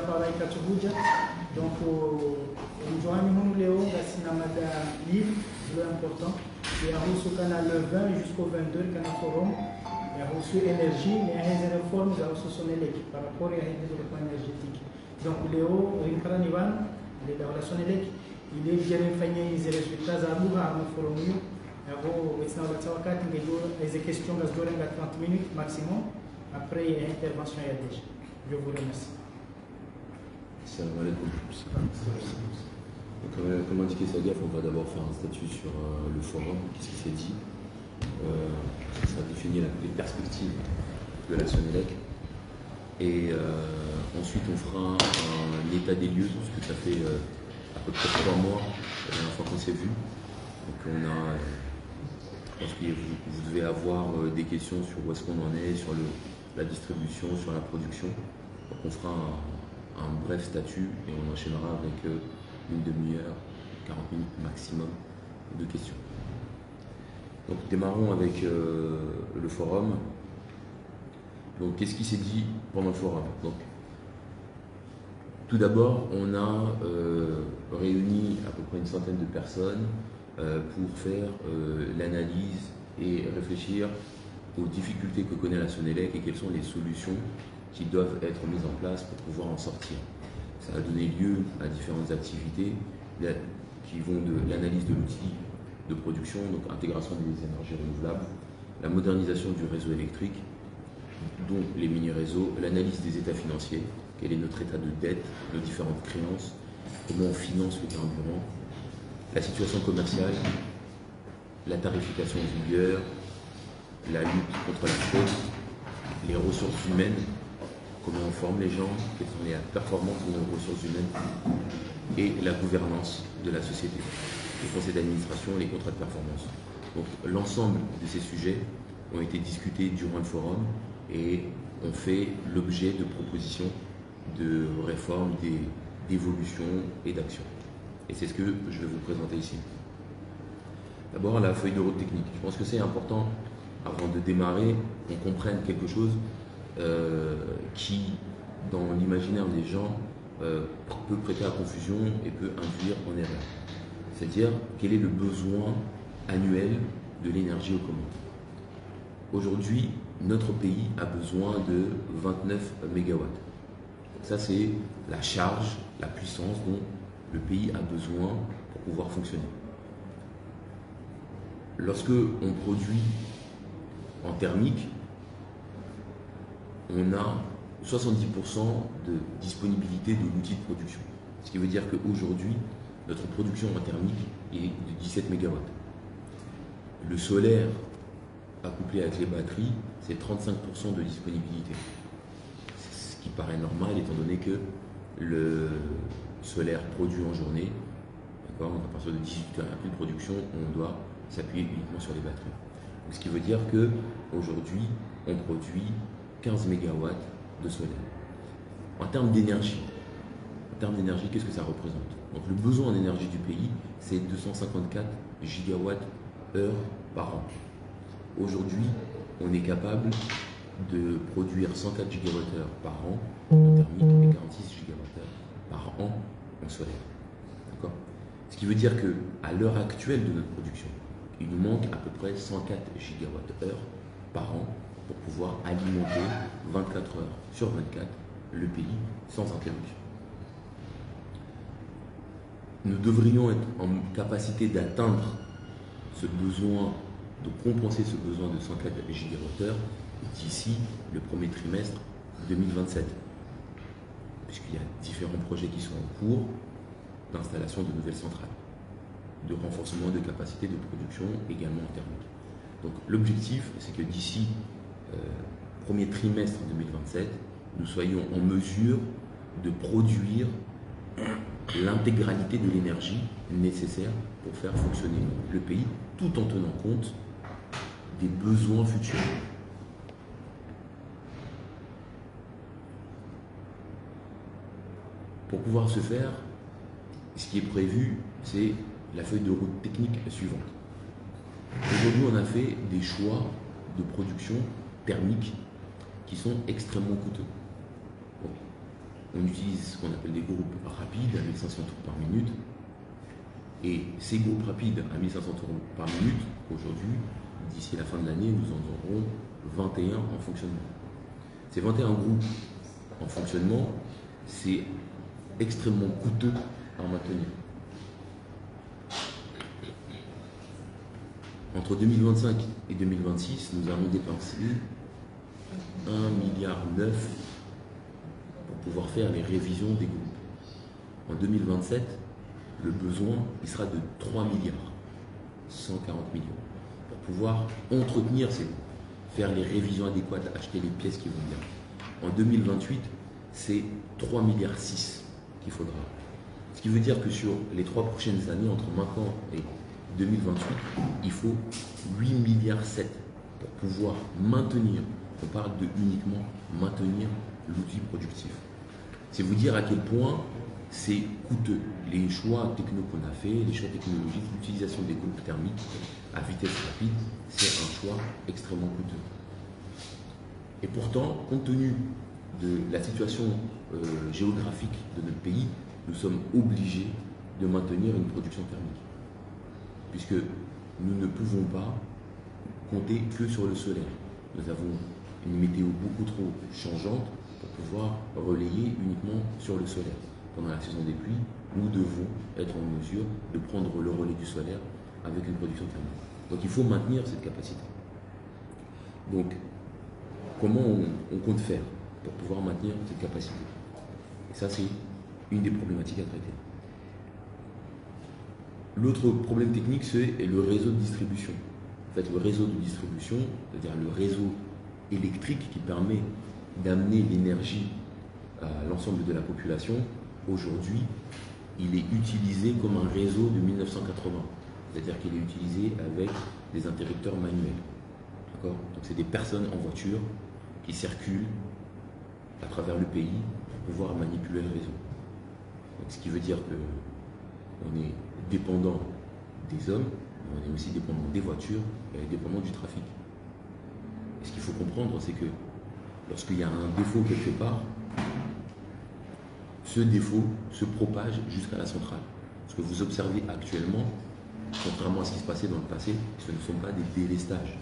Para Icatubuja, donc on joint nous Léo, la cinémada livre, c'est important. Et a reçu le canal le 20 jusqu'au 22, le canal forum. Et a reçu énergie, mais il y a des réformes, il a reçu son électrique par rapport à un développement énergétique. Donc Léo, Rinkran Ivan, il est dans la son électrique, il est géré des résultats à Bouha, à un forum. Il y a des questions qui durent 30 minutes maximum. Après, il y a une intervention à déjà. Je vous remercie. Salam alaikum. Comme indiqué Sagaf, on va d'abord faire un statut sur le forum, qu'est-ce qui s'est dit. Ça définit les perspectives de la Sonelec. Et ensuite, on fera un état des lieux, parce que ça fait à peu près 3 mois la dernière fois qu'on s'est vu. Donc je pense que vous devez avoir des questions sur où est-ce qu'on en est, sur la distribution, sur la production. Donc on fera un bref statut et on enchaînera avec une demi-heure, 40 minutes maximum de questions. Donc démarrons avec le forum. Donc qu'est-ce qui s'est dit pendant le forum? Donc, tout d'abord, on a réuni à peu près une centaine de personnes pour faire l'analyse et réfléchir aux difficultés que connaît la Sonelec et quelles sont les solutions qui doivent être mises en place pour pouvoir en sortir. Ça a donné lieu à différentes activités qui vont de l'analyse de l'outil de production, donc intégration des énergies renouvelables, la modernisation du réseau électrique, dont les mini-réseaux, l'analyse des états financiers, quel est notre état de dette, nos différentes créances, comment on finance le carburant, la situation commerciale, la tarification en vigueur, la lutte contre la fraude, les ressources humaines, comment on forme les gens, quelles sont les performances de nos ressources humaines, et la gouvernance de la société, les conseils d'administration, les contrats de performance. Donc l'ensemble de ces sujets ont été discutés durant le forum et ont fait l'objet de propositions de réformes, d'évolutions et d'actions. Et c'est ce que je vais vous présenter ici. D'abord la feuille de route technique. Je pense que c'est important, avant de démarrer, qu'on comprenne quelque chose qui, dans l'imaginaire des gens, peut prêter à confusion et peut induire en erreur. C'est-à-dire, quel est le besoin annuel de l'énergie aux commandes. Aujourd'hui, notre pays a besoin de 29 MW. Ça, c'est la charge, la puissance dont le pays a besoin pour pouvoir fonctionner. Lorsque on produit en thermique, on a 70% de disponibilité de l'outil de production. Ce qui veut dire qu'aujourd'hui, notre production en thermique est de 17 MW. Le solaire, accouplé avec les batteries, c'est 35% de disponibilité. Ce qui paraît normal étant donné que le solaire produit en journée, à partir de 18 heures, il n'y a plus de production, on doit s'appuyer uniquement sur les batteries. Donc, ce qui veut dire qu'aujourd'hui, on produit 15 MW de solaire. En termes d'énergie, qu'est-ce que ça représente? Donc, le besoin en énergie du pays, c'est 254 gigawatts heure par an. Aujourd'hui, on est capable de produire 104 gigawattheures par an en thermique et 46 gigawattheures par an en solaire. D'accord? Ce qui veut dire qu'à l'heure actuelle de notre production, il nous manque à peu près 104 gigawattheures par an pour pouvoir alimenter 24 heures sur 24 le pays sans interruption. Nous devrions être en capacité d'atteindre ce besoin, de compenser ce besoin de 104 gigawattheures d'ici le premier trimestre 2027, puisqu'il y a différents projets qui sont en cours d'installation de nouvelles centrales, de renforcement de capacité de production également en thermique. Donc l'objectif, c'est que d'ici premier trimestre 2027, nous soyons en mesure de produire l'intégralité de l'énergie nécessaire pour faire fonctionner le pays, tout en tenant compte des besoins futurs. Pour pouvoir ce faire, ce qui est prévu, c'est la feuille de route technique suivante. Aujourd'hui, on a fait des choix de production thermique qui sont extrêmement coûteux. Bon. on utilise ce qu'on appelle des groupes rapides à 1500 tours par minute. Et ces groupes rapides à 1500 tours par minute, aujourd'hui, d'ici la fin de l'année, nous en aurons 21 en fonctionnement. Ces 21 groupes en fonctionnement, c'est extrêmement coûteux à maintenir. Entre 2025 et 2026, nous allons dépenser 1,9 milliard pour pouvoir faire les révisions des groupes. En 2027, le besoin il sera de 3 milliards, 140 millions, pour pouvoir entretenir ces groupes, faire les révisions adéquates, acheter les pièces qui vont bien. En 2028, c'est 3,6 milliards qu'il faudra. Ce qui veut dire que sur les 3 prochaines années, entre maintenant et 2028, il faut 8,7 milliards pour pouvoir maintenir, on parle de uniquement maintenir l'outil productif. C'est vous dire à quel point c'est coûteux. Les choix techno qu'on a fait, les choix technologiques, l'utilisation des groupes thermiques à vitesse rapide, c'est un choix extrêmement coûteux. Et pourtant, compte tenu de la situation géographique de notre pays, nous sommes obligés de maintenir une production thermique. Puisque nous ne pouvons pas compter que sur le solaire. Nous avons une météo beaucoup trop changeante pour pouvoir relayer uniquement sur le solaire. Pendant la saison des pluies, nous devons être en mesure de prendre le relais du solaire avec une production thermique. Donc il faut maintenir cette capacité. Donc, comment on compte faire pour pouvoir maintenir cette capacité? Et ça, c'est une des problématiques à traiter. L'autre problème technique, c'est le réseau de distribution. En fait, le réseau de distribution, c'est-à-dire le réseau électrique qui permet d'amener l'énergie à l'ensemble de la population, aujourd'hui, il est utilisé comme un réseau de 1980. C'est-à-dire qu'il est utilisé avec des interrupteurs manuels. D'accord? Donc, c'est des personnes en voiture qui circulent à travers le pays pour pouvoir manipuler le réseau. Donc, ce qui veut dire qu'on est dépendant des hommes, mais on est aussi dépendant des voitures et dépendant du trafic. Et ce qu'il faut comprendre, c'est que lorsqu'il y a un défaut quelque part, ce défaut se propage jusqu'à la centrale. Ce que vous observez actuellement, contrairement à ce qui se passait dans le passé, ce ne sont pas des délestages.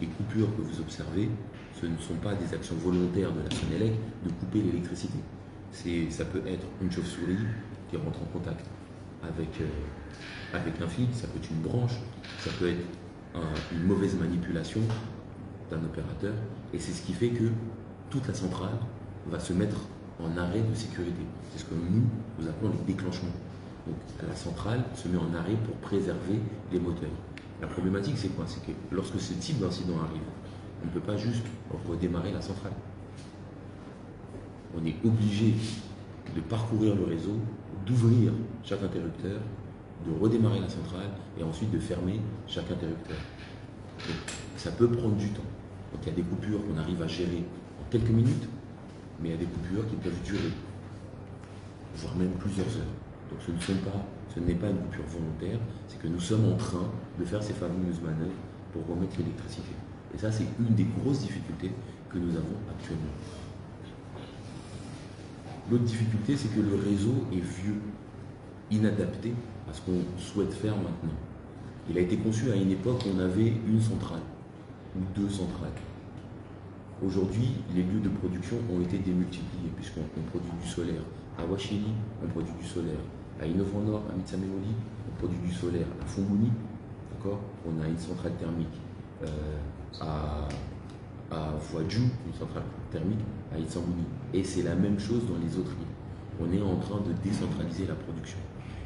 Les coupures que vous observez, ce ne sont pas des actions volontaires de la Sonélec de couper l'électricité. Ça peut être une chauve-souris qui rentre en contact avec un fil, ça peut être une branche, ça peut être une mauvaise manipulation d'un opérateur, et c'est ce qui fait que toute la centrale va se mettre en arrêt de sécurité. C'est ce que nous appelons les déclenchements. Donc la centrale se met en arrêt pour préserver les moteurs. La problématique, c'est quoi? C'est que lorsque ce type d'incident arrive, on ne peut pas juste redémarrer la centrale. On est obligé de parcourir le réseau, d'ouvrir chaque interrupteur, de redémarrer la centrale et ensuite de fermer chaque interrupteur. Donc, ça peut prendre du temps. Donc il y a des coupures qu'on arrive à gérer en quelques minutes, mais il y a des coupures qui peuvent durer, voire même plusieurs heures. Donc ce n'est pas une coupure volontaire, c'est que nous sommes en train de faire ces fameuses manœuvres pour remettre l'électricité. Et ça, c'est une des grosses difficultés que nous avons actuellement. L'autre difficulté, c'est que le réseau est vieux, inadapté à ce qu'on souhaite faire maintenant. Il a été conçu à une époque où on avait une centrale ou deux centrales. Aujourd'hui, les lieux de production ont été démultipliés puisqu'on produit du solaire à Ouachili, on produit du solaire à Innovant Nord, à Mitsamemoli, on produit du solaire à Fonguni, d'accord? On a une centrale thermique à Voadjou, une centrale thermique à Itsambuni. Et c'est la même chose dans les autres îles. On est en train de décentraliser la production.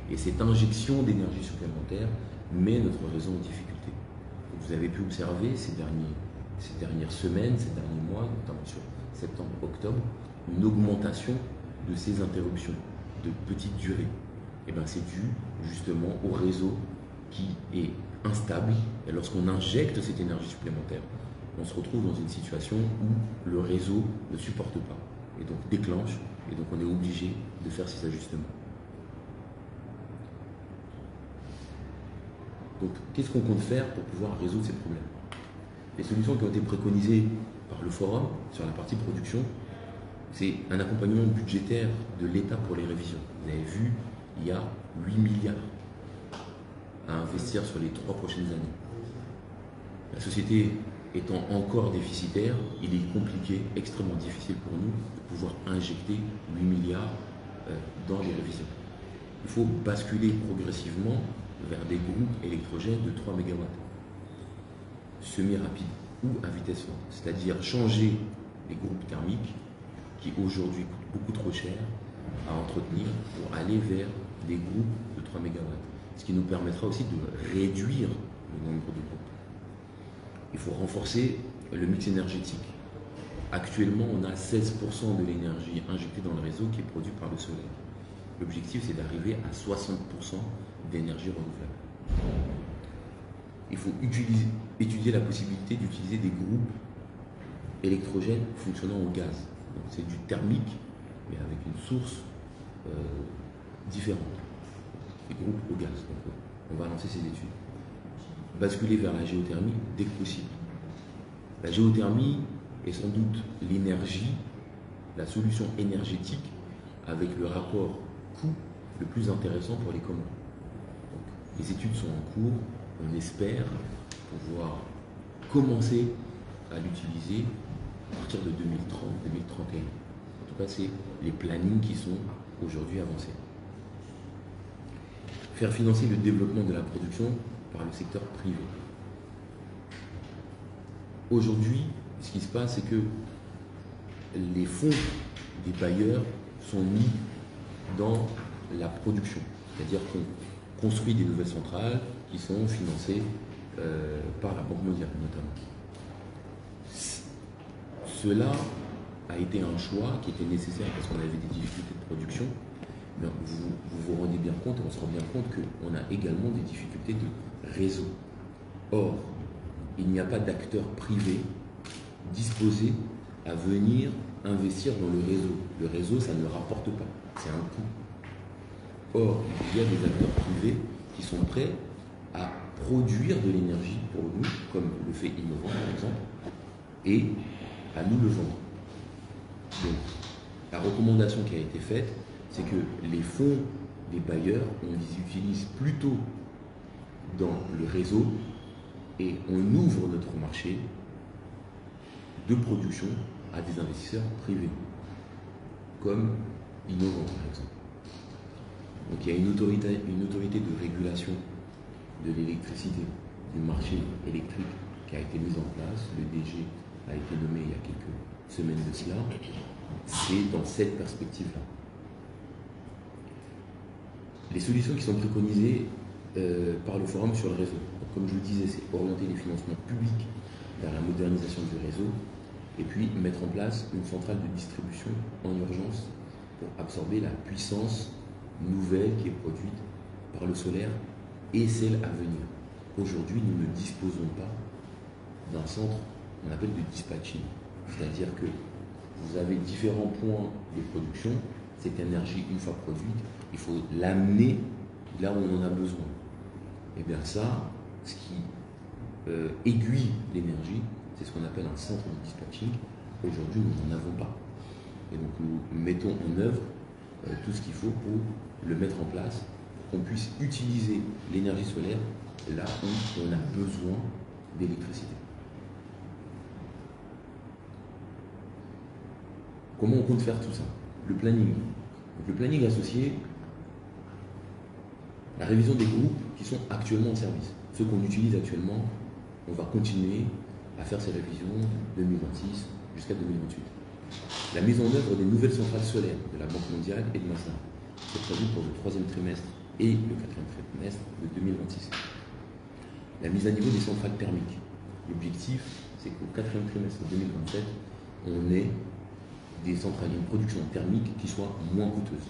Et cette injection d'énergie supplémentaire met notre réseau en difficulté. Donc vous avez pu observer ces dernières semaines, ces derniers mois, notamment sur septembre, octobre, une augmentation de ces interruptions de petite durée. Et bien c'est dû justement au réseau qui est instable. Et lorsqu'on injecte cette énergie supplémentaire, on se retrouve dans une situation où le réseau ne supporte pas et donc déclenche, et donc on est obligé de faire ces ajustements. Donc qu'est-ce qu'on compte faire pour pouvoir résoudre ces problèmes? Les solutions qui ont été préconisées par le forum sur la partie production c'est un accompagnement budgétaire de l'État pour les révisions. Vous avez vu, il y a 8 milliards à investir sur les 3 prochaines années. La société étant encore déficitaire, il est compliqué, extrêmement difficile pour nous de pouvoir injecter 8 milliards dans les révisions. Il faut basculer progressivement vers des groupes électrogènes de 3 MW, semi-rapides ou à vitesse forte, c'est-à-dire changer les groupes thermiques qui aujourd'hui coûtent beaucoup trop cher à entretenir pour aller vers des groupes de 3 MW, ce qui nous permettra aussi de réduire le nombre de groupes. Il faut renforcer le mix énergétique. Actuellement, on a 16% de l'énergie injectée dans le réseau qui est produite par le soleil. L'objectif, c'est d'arriver à 60% d'énergie renouvelable. Il faut étudier la possibilité d'utiliser des groupes électrogènes fonctionnant au gaz. C'est du thermique, mais avec une source différente. Des groupes au gaz. Donc, on va lancer ces études. Basculer vers la géothermie dès que possible. La géothermie est sans doute l'énergie, la solution énergétique avec le rapport coût le plus intéressant pour les Comores. Donc, les études sont en cours, on espère pouvoir commencer à l'utiliser à partir de 2030-2031. En tout cas, c'est les plannings qui sont aujourd'hui avancés. Faire financer le développement de la production par le secteur privé. Aujourd'hui, ce qui se passe, c'est que les fonds des bailleurs sont mis dans la production. C'est-à-dire qu'on construit des nouvelles centrales qui sont financées par la Banque mondiale notamment. Cela a été un choix qui était nécessaire parce qu'on avait des difficultés de production. Mais vous rendez bien compte, et on se rend bien compte qu'on a également des difficultés de réseau. Or, il n'y a pas d'acteurs privés disposés à venir investir dans le réseau. Le réseau, ça ne rapporte pas, c'est un coût. Or, il y a des acteurs privés qui sont prêts à produire de l'énergie pour nous, comme le fait Innovent par exemple, et à nous le vendre. Donc, la recommandation qui a été faite, c'est que les fonds des bailleurs, on les utilise plutôt dans le réseau et on ouvre notre marché de production à des investisseurs privés, comme Innovent par exemple. Donc il y a une autorité de régulation de l'électricité, du marché électrique qui a été mise en place. Le DG a été nommé il y a quelques semaines de cela. C'est dans cette perspective-là. Les solutions qui sont préconisées par le forum sur le réseau, donc, comme je le disais, c'est orienter les financements publics vers la modernisation du réseau et puis mettre en place une centrale de distribution en urgence pour absorber la puissance nouvelle qui est produite par le solaire et celle à venir. Aujourd'hui, nous ne disposons pas d'un centre qu'on appelle de dispatching, c'est-à-dire que vous avez différents points de production. Cette énergie, une fois produite, il faut l'amener là où on en a besoin. Et bien ça, ce qui aiguille l'énergie, c'est ce qu'on appelle un centre de dispatching. Aujourd'hui, nous n'en avons pas. Et donc nous mettons en œuvre tout ce qu'il faut pour le mettre en place, pour qu'on puisse utiliser l'énergie solaire là où on a besoin d'électricité. Comment on compte faire tout ça? Le planning. Donc, le planning associé, la révision des groupes qui sont actuellement en service. Ceux qu'on utilise actuellement, on va continuer à faire ces révisions de 2026 jusqu'à 2028. La mise en œuvre des nouvelles centrales solaires de la Banque mondiale et de Masdar. C'est prévu pour le 3e trimestre et le 4e trimestre de 2026. La mise à niveau des centrales thermiques. L'objectif, c'est qu'au 4e trimestre 2027, on ait des centrales, une production thermique qui soit moins coûteuse.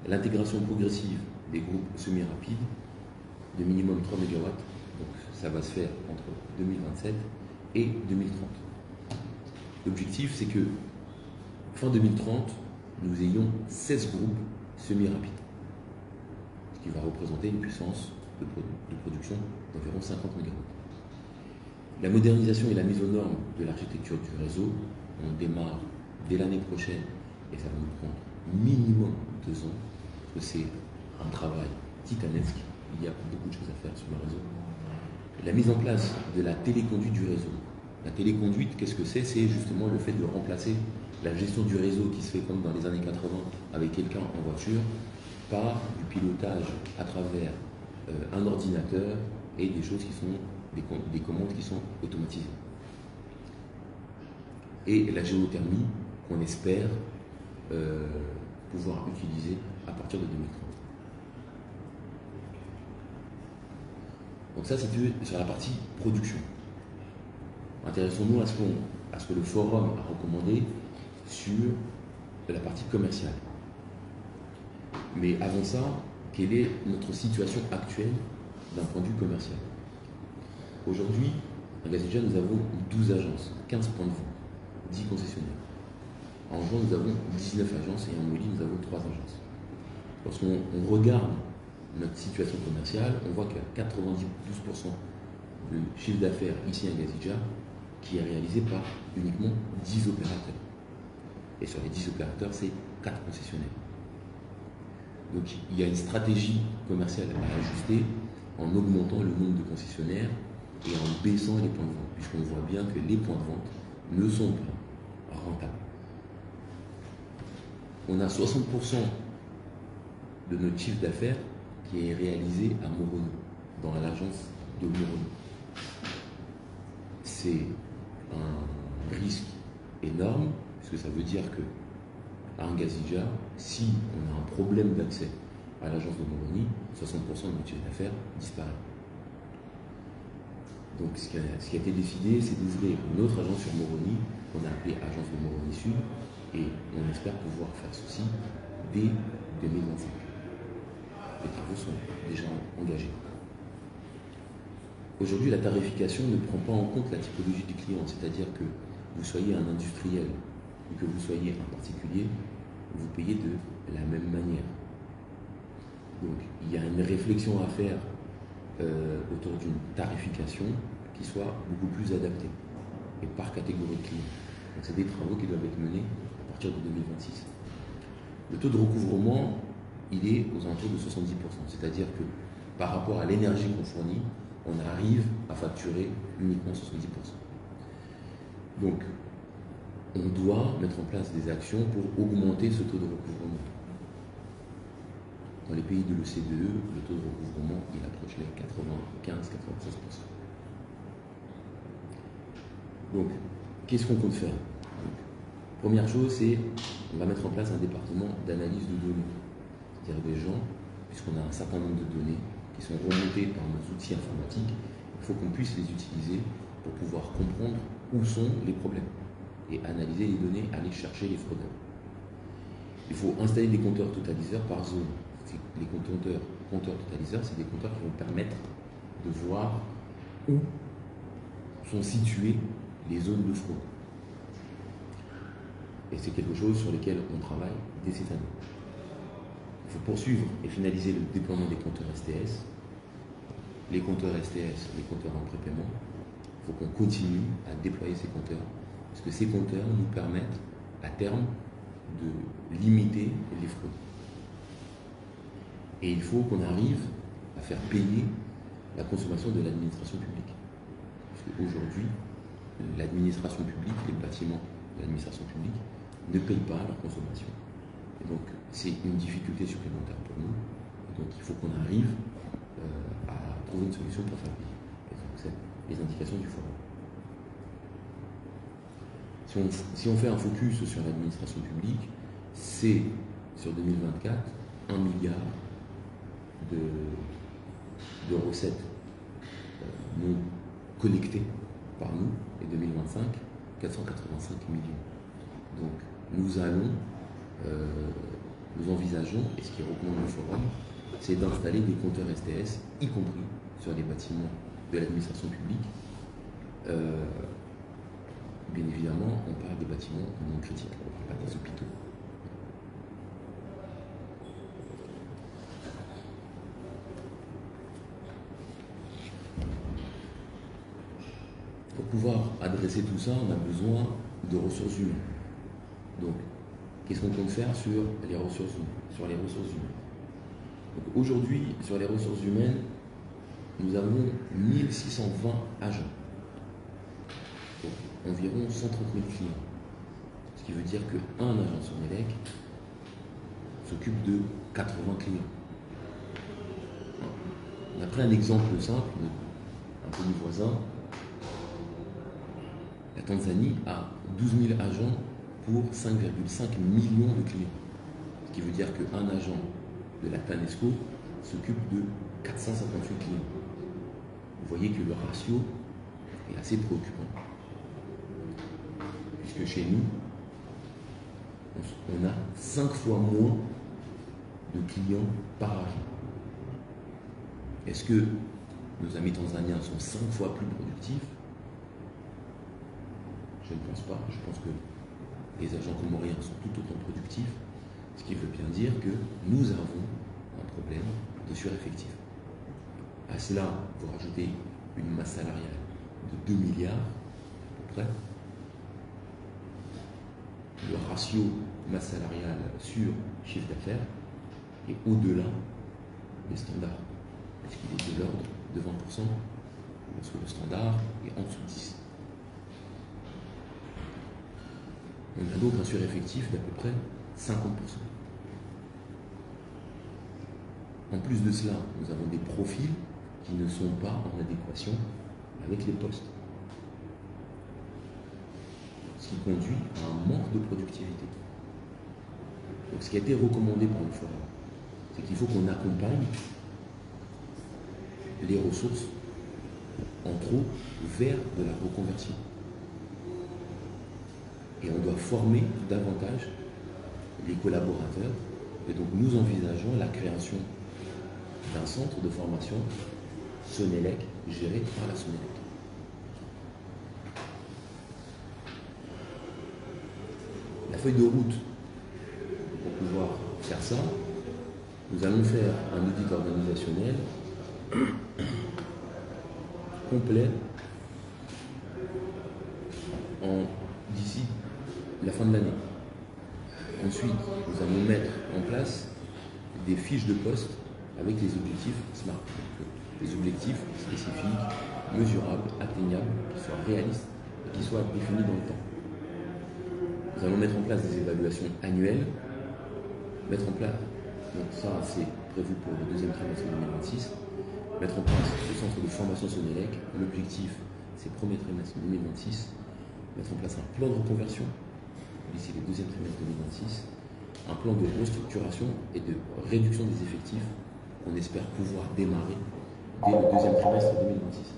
L'intégration progressive des groupes semi-rapides de minimum 3 MW, donc ça va se faire entre 2027 et 2030. L'objectif, c'est que fin 2030, nous ayons 16 groupes semi-rapides, ce qui va représenter une puissance de production d'environ 50 MW. La modernisation et la mise aux normes de l'architecture du réseau, on démarre dès l'année prochaine, et ça va nous prendre minimum 2 ans, parce que c'est un travail titanesque, il y a beaucoup de choses à faire sur le réseau. La mise en place de la téléconduite du réseau. La téléconduite, qu'est-ce que c'est? C'est justement le fait de remplacer la gestion du réseau qui se fait comme dans les années 80 avec quelqu'un en voiture par du pilotage à travers un ordinateur et des choses qui sont des commandes qui sont automatisées. Et la géothermie qu'on espère pouvoir utiliser à partir de 2030. Donc ça, c'est sur la partie production. Intéressons-nous à ce que le forum a recommandé sur la partie commerciale. Mais avant ça, quelle est notre situation actuelle d'un point de vue commercial? Aujourd'hui, à Gazidja, nous avons 12 agences, 15 points de vente, 10 concessionnaires. En juin, nous avons 19 agences et en Moli, nous avons 3 agences. Lorsqu'on regarde notre situation commerciale, on voit qu'il y a 92% du chiffre d'affaires ici à Gazidja qui est réalisé par uniquement 10 opérateurs. Et sur les 10 opérateurs, c'est 4 concessionnaires. Donc il y a une stratégie commerciale à ajuster en augmentant le nombre de concessionnaires et en baissant les points de vente, puisqu'on voit bien que les points de vente ne sont pas rentables. On a 60% de notre chiffre d'affaires qui est réalisé à Morono, dans l'agence de Morono. C'est un risque énorme, puisque ça veut dire que à Ngazidja, si on a un problème d'accès à l'agence de Moroni, 60% de notre chiffre d'affaires disparaît. Donc ce qui a été décidé, c'est d'ouvrir une autre agence sur Moroni, qu'on a appelée Agence de Moroni Sud, et on espère pouvoir faire ceci dès 2025. Les travaux sont déjà engagés. Aujourd'hui, la tarification ne prend pas en compte la typologie du client, c'est-à-dire que vous soyez un industriel ou que vous soyez un particulier, vous payez de la même manière. Donc, il y a une réflexion à faire autour d'une tarification qui soit beaucoup plus adaptée et par catégorie de clients. Donc, c'est des travaux qui doivent être menés à partir de 2026. Le taux de recouvrement, il est aux alentours de 70%, c'est-à-dire que par rapport à l'énergie qu'on fournit, on arrive à facturer uniquement 70%. Donc, on doit mettre en place des actions pour augmenter ce taux de recouvrement. Dans les pays de l'OCDE, le taux de recouvrement, il approche les 95-96%. Donc, qu'est-ce qu'on compte faire? Première chose, c'est on va mettre en place un département d'analyse de données. C'est-à-dire des gens, puisqu'on a un certain nombre de données qui sont remontées par nos outils informatiques, il faut qu'on puisse les utiliser pour pouvoir comprendre où sont les problèmes et analyser les données, aller chercher les fraudeurs. Il faut installer des compteurs totaliseurs par zone. Les compteurs totaliseurs, c'est des compteurs qui vont permettre de voir où sont situées les zones de fraude. Et c'est quelque chose sur lequel on travaille dès cette année. Il faut poursuivre et finaliser le déploiement des compteurs STS. Les compteurs STS, les compteurs en prépaiement, il faut qu'on continue à déployer ces compteurs, parce que ces compteurs nous permettent à terme de limiter les fraudes. Et il faut qu'on arrive à faire payer la consommation de l'administration publique. Parce qu'aujourd'hui, l'administration publique, les bâtiments de l'administration publique, ne payent pas leur consommation. Et donc, c'est une difficulté supplémentaire pour nous. Et donc, il faut qu'on arrive à trouver une solution pour faire payer. Et donc, c'est les indications du forum. Si on fait un focus sur l'administration publique, c'est sur 2024 1 milliard de recettes non collectées par nous, et 2025 485 millions. Donc nous envisageons, et ce qui recommande le forum, c'est d'installer des compteurs STS, y compris sur les bâtiments de l'administration publique. Bien évidemment, on parle des bâtiments non critiques, on ne parle pas des hôpitaux. Pour pouvoir adresser tout ça, on a besoin de ressources humaines. qu'est-ce qu'on compte faire sur les ressources humaines. Aujourd'hui, sur les ressources humaines, nous avons 1620 agents pour environ 130 000 clients. Ce qui veut dire qu'un agent Sonelec s'occupe de 80 clients. On a pris un exemple simple, un pays voisin. La Tanzanie a 12 000 agents pour 5,5 millions de clients. Ce qui veut dire qu'un agent de la TANESCO s'occupe de 458 clients. Vous voyez que le ratio est assez préoccupant. Puisque chez nous, on a 5 fois moins de clients par agent. Est-ce que nos amis tanzaniens sont 5 fois plus productifs? Je ne pense pas. Je pense que les agents comoriens sont tout autant productifs, ce qui veut bien dire que nous avons un problème de sureffectif. À cela, vous rajoutez une masse salariale de 2 milliards, à peu près. Le ratio masse salariale sur chiffre d'affaires est au-delà des standards, puisqu'il est de l'ordre de 20%, lorsque le standard est en dessous de 10%. On a donc un sureffectif d'à peu près 50%. En plus de cela, nous avons des profils qui ne sont pas en adéquation avec les postes. Ce qui conduit à un manque de productivité. Donc ce qui a été recommandé par le forum, c'est qu'il faut qu'on accompagne les ressources en trop vers de la reconversion. Et on doit former davantage les collaborateurs. Et donc nous envisageons la création d'un centre de formation Sonelec géré par la Sonelec. La feuille de route pour pouvoir faire ça, nous allons faire un audit organisationnel complet d'ici la fin de l'année. Ensuite, nous allons mettre en place des fiches de poste avec les objectifs SMART. Donc, des objectifs spécifiques, mesurables, atteignables, qui soient réalistes et qui soient définis dans le temps. Nous allons mettre en place des évaluations annuelles, mettre en place, donc ça c'est prévu pour le deuxième trimestre 2026, mettre en place le centre de formation Sonelec. L'objectif c'est premier trimestre 2026, mettre en place un plan de reconversion d'ici le deuxième trimestre 2026, un plan de restructuration et de réduction des effectifs qu'on espère pouvoir démarrer dès le deuxième trimestre 2026.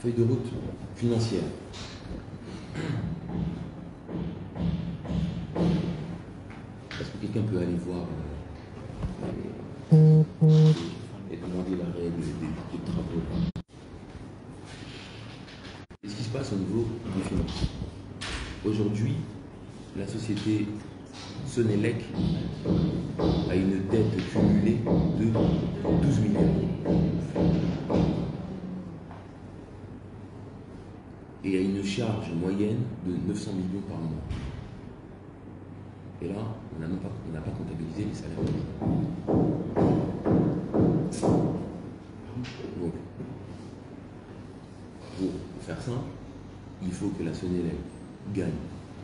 Feuille de route financière. Est-ce que quelqu'un peut aller voir et demander l'arrêt des travaux? Qu'est-ce qui se passe au niveau des finances? Aujourd'hui, la société Sonelec a une dette cumulée de 12 millions. Et à une charge moyenne de 900 millions par mois. Et là, on n'a pas comptabilisé les salaires. Donc, pour faire simple, il faut que la Sonelec gagne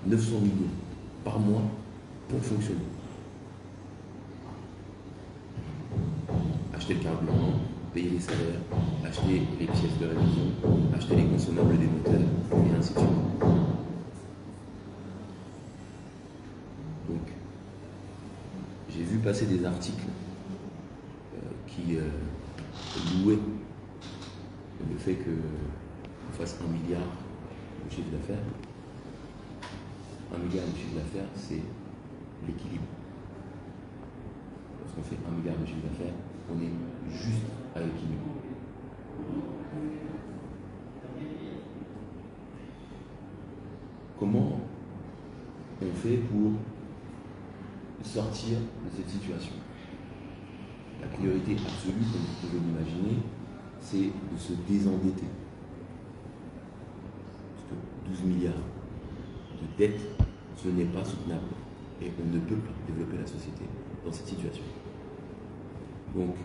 900 millions par mois pour fonctionner. Acheter le carburant, payer les salaires, acheter les pièces de révision, acheter les consommables des moteurs, et ainsi de suite. Donc, j'ai vu passer des articles qui louaient le fait qu'on fasse 1 milliard de chiffre d'affaires. 1 milliard de chiffre d'affaires, c'est l'équilibre. Lorsqu'on fait 1 milliard de chiffre d'affaires, on est juste à l'équilibre. Comment on fait pour sortir de cette situation? La priorité absolue, comme vous pouvez l'imaginer, c'est de se désendetter. Parce que 12 milliards de dettes, ce n'est pas soutenable. Et on ne peut pas développer la société dans cette situation. Donc,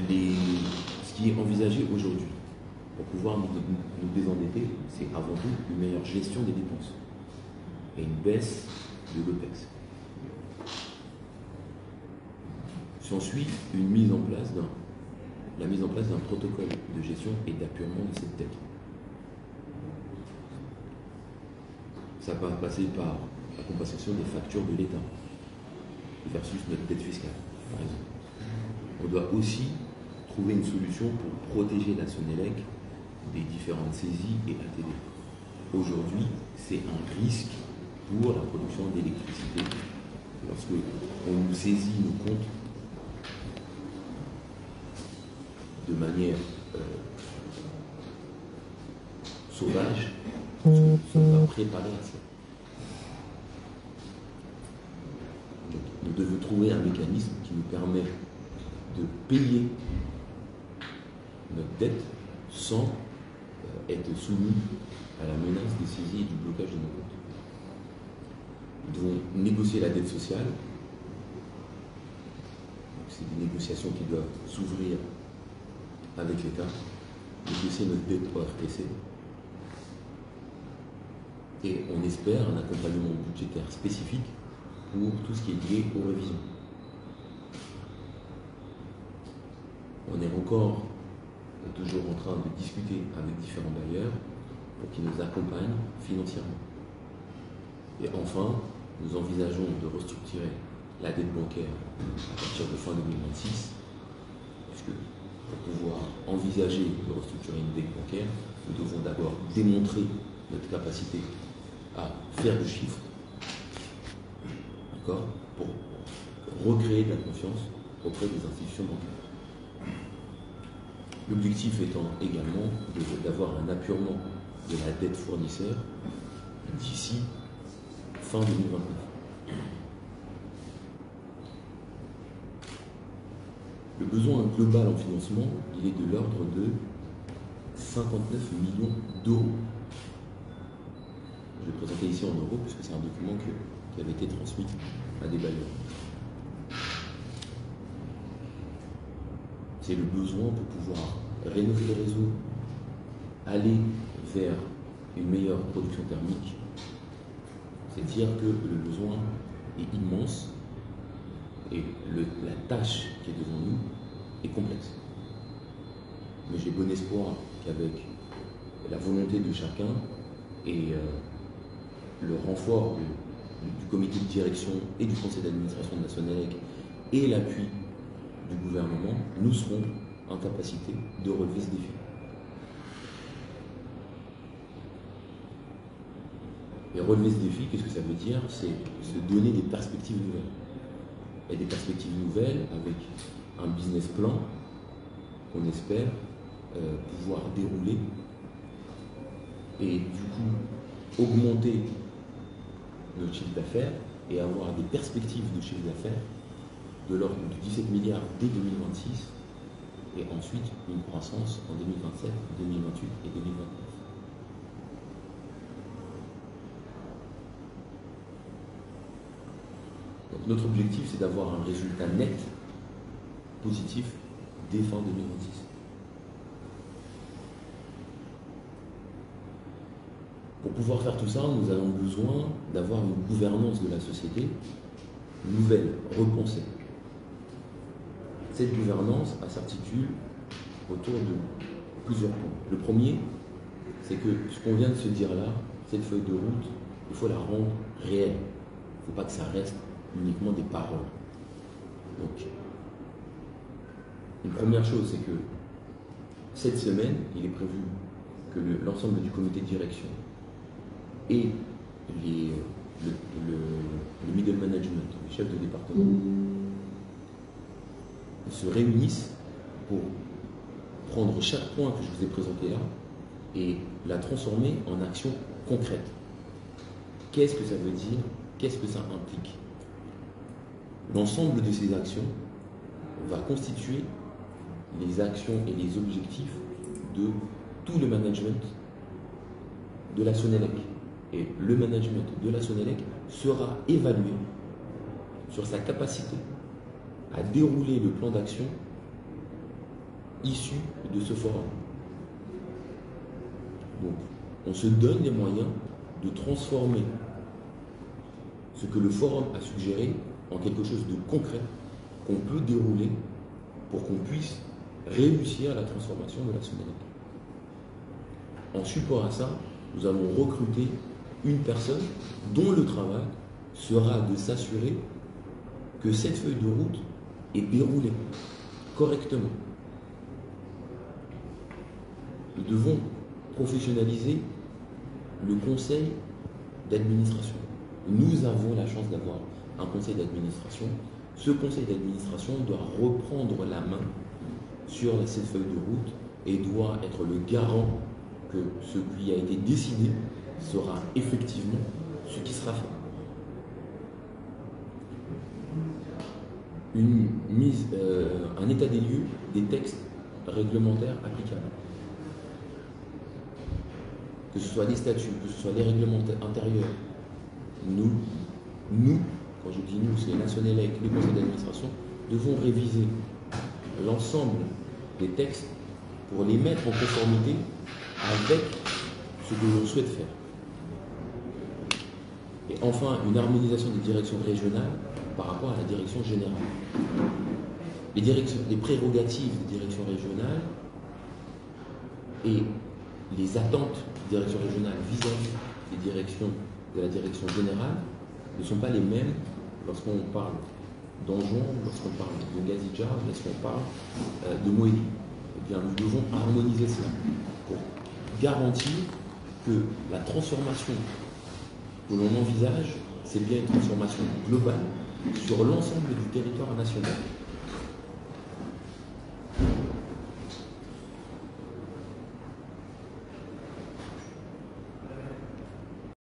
ce qui est envisagé aujourd'hui pour pouvoir nous désendetter, c'est avant tout une meilleure gestion des dépenses et une baisse de l'OPEX. S'ensuit la mise en place d'un protocole de gestion et d'appurement de cette dette. Ça va passer par la compensation des factures de l'État versus notre dette fiscale, par exemple. On doit aussi trouver une solution pour protéger la Sonélec des différentes saisies et ATD. Aujourd'hui, c'est un risque pour la production d'électricité. Lorsque on nous saisit nos comptes de manière sauvage, parce que nous ne sommes pas préparés à ça. Donc, nous devons trouver un mécanisme qui nous permet de payer notre dette sans être soumis à la menace des saisies et du blocage de nos comptes. Nous devons négocier la dette sociale. C'est des négociations qui doivent s'ouvrir avec l'État, négocier notre dette au RTC. Et on espère un accompagnement budgétaire spécifique pour tout ce qui est lié aux révisions. On est encore toujours en train de discuter avec différents bailleurs pour qu'ils nous accompagnent financièrement. Et enfin, nous envisageons de restructurer la dette bancaire à partir de fin 2026, puisque pour pouvoir envisager de restructurer une dette bancaire, nous devons d'abord démontrer notre capacité à faire du chiffre, d'accord, pour recréer de la confiance auprès des institutions bancaires. L'objectif étant également d'avoir un appurement de la dette fournisseur d'ici fin 2029. Le besoin global en financement, il est de l'ordre de 59 millions d'euros. Je vais présenter ici en euros puisque c'est un document qui avait été transmis à des bailleurs. C'est le besoin pour pouvoir rénover les réseaux, aller vers une meilleure production thermique. C'est dire que le besoin est immense et la tâche qui est devant nous est complexe. Mais j'ai bon espoir qu'avec la volonté de chacun et le renfort du comité de direction et du conseil d'administration de la Sonélec et l'appui du gouvernement, nous serons en capacité de relever ce défi. Et relever ce défi, qu'est-ce que ça veut dire? C'est se donner des perspectives nouvelles. Et des perspectives nouvelles avec un business plan qu'on espère pouvoir dérouler et du coup augmenter notre chiffre d'affaires et avoir des perspectives de chiffre d'affaires de l'ordre de 17 milliards dès 2026 et ensuite une croissance en 2027, 2028 et 2029. Donc notre objectif, c'est d'avoir un résultat net positif dès fin 2026. Pour pouvoir faire tout ça, nous avons besoin d'avoir une gouvernance de la société nouvelle, repensée. Cette gouvernance s'articule autour de plusieurs points. Le premier, c'est que ce qu'on vient de se dire là, cette feuille de route, il faut la rendre réelle. Il ne faut pas que ça reste uniquement des paroles. Donc, une première chose, c'est que cette semaine, il est prévu que l'ensemble du comité de direction et le middle management, les chefs de département, se réunissent pour prendre chaque point que je vous ai présenté là et la transformer en action concrète. Qu'est-ce que ça veut dire? Qu'est-ce que ça implique? L'ensemble de ces actions va constituer les actions et les objectifs de tout le management de la Sonelec. Et le management de la Sonelec sera évalué sur sa capacité à dérouler le plan d'action issu de ce forum. Donc, on se donne les moyens de transformer ce que le forum a suggéré en quelque chose de concret qu'on peut dérouler pour qu'on puisse réussir la transformation de la Sonelec. En support à ça, nous allons recruter une personne dont le travail sera de s'assurer que cette feuille de route est déroulée correctement. Nous devons professionnaliser le conseil d'administration. Nous avons la chance d'avoir un conseil d'administration. Ce conseil d'administration doit reprendre la main sur cette feuille de route et doit être le garant que ce qui a été décidé sera effectivement ce qui sera fait. Un état des lieux des textes réglementaires applicables. Que ce soit les statuts, que ce soit les règlements intérieurs. Nous, quand je dis nous, c'est la Sonelec, les conseils d'administration, devons réviser l'ensemble des textes pour les mettre en conformité avec ce que l'on souhaite faire. Et enfin, une harmonisation des directions régionales par rapport à la direction générale. Les prérogatives des directions régionales et les attentes des directions régionales vis-à-vis de la direction générale ne sont pas les mêmes lorsqu'on parle d'Anjon, lorsqu'on parle de Gazidja, lorsqu'on parle de Moélie. Eh bien, nous devons harmoniser cela pour garantir que la transformation que l'on envisage, c'est bien une transformation globale sur l'ensemble du territoire national.